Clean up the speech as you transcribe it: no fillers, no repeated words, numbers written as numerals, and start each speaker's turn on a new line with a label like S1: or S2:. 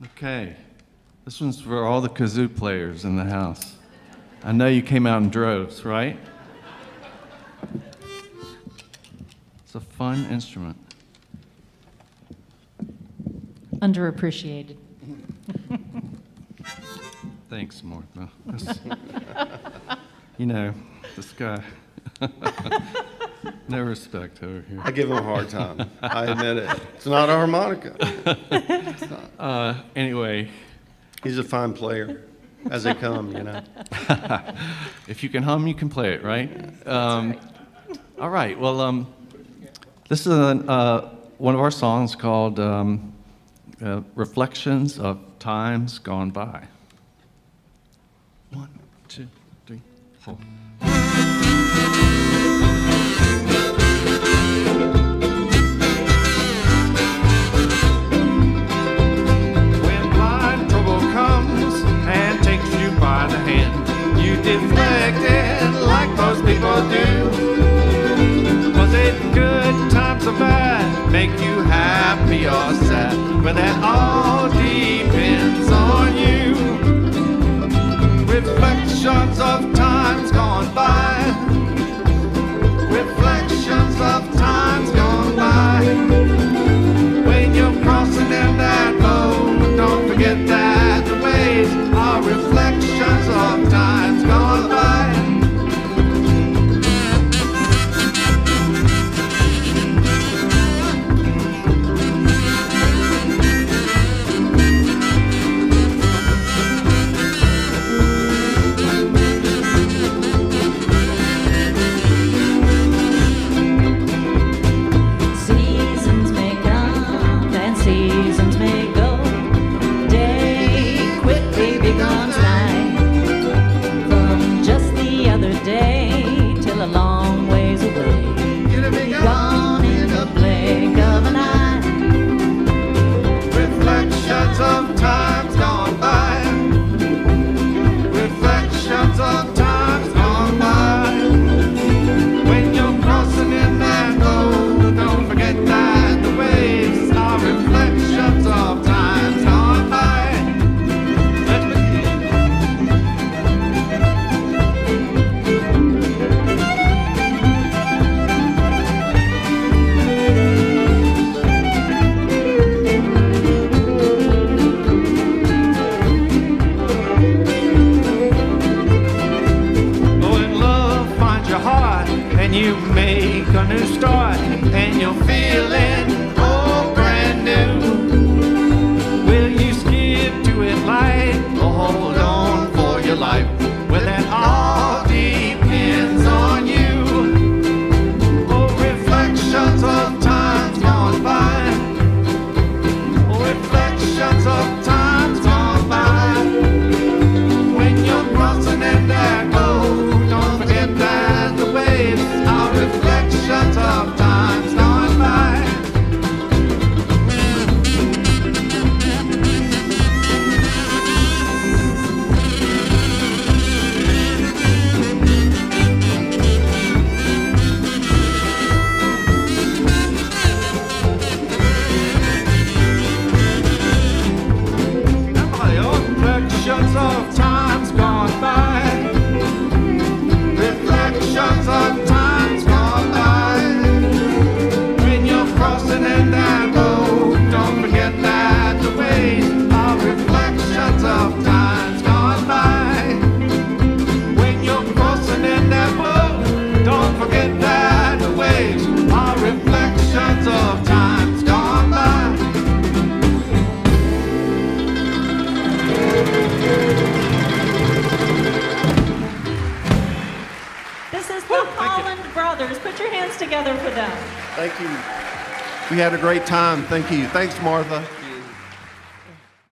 S1: Okay, this one's for all the kazoo players in the house. I know you came out in droves, right? It's a fun instrument.
S2: Underappreciated.
S1: Thanks, Martha. You know, this guy. No respect over here.
S3: I give him a hard time. I admit it. It's not a harmonica. It's not.
S1: Anyway.
S3: He's a fine player as they come, you know.
S1: If you can hum, you can play it, right?
S2: Right.
S1: All right. Well, this is one of our songs called Reflections of Times Gone By. 1, 2, 3, 4. By the hand, you deflected like most people do. Was it good times or bad? Make you happy or sad? Well, that all depends on you. Reflections of times gone by. Reflections of times gone by. When you're crossing in that road, don't forget that the waves are reflections of times gone by.
S2: Seasons may come and seasons may go. Day quickly becomes night. From just the other day till a long ways away. Gone in the blink of an eye.
S1: Reflections of times gone by. Reflections of times gone by. When you're crossing in that road, don't forget that the waves are reflections of times gone by. When love finds your heart and you make a new start and you're feeling oh brand new, will you skip to it light or hold on for your life? Well, that all depends on you. Oh, reflections of times gone by. Oh, reflections of times gone by. When you're crossing in that road, don't forget that the waves are reflections of times gone by. Reflections of times gone by. Reflections of times gone by. When you're crossing in that road, don't forget that the waves are reflections of times gone by. When you're crossing in that road, don't forget that the waves are reflections of times gone by.
S2: This is the Holland Brothers. Put your hands together for them.
S3: Thank you. We had a great time. Thank you. Thanks, Martha.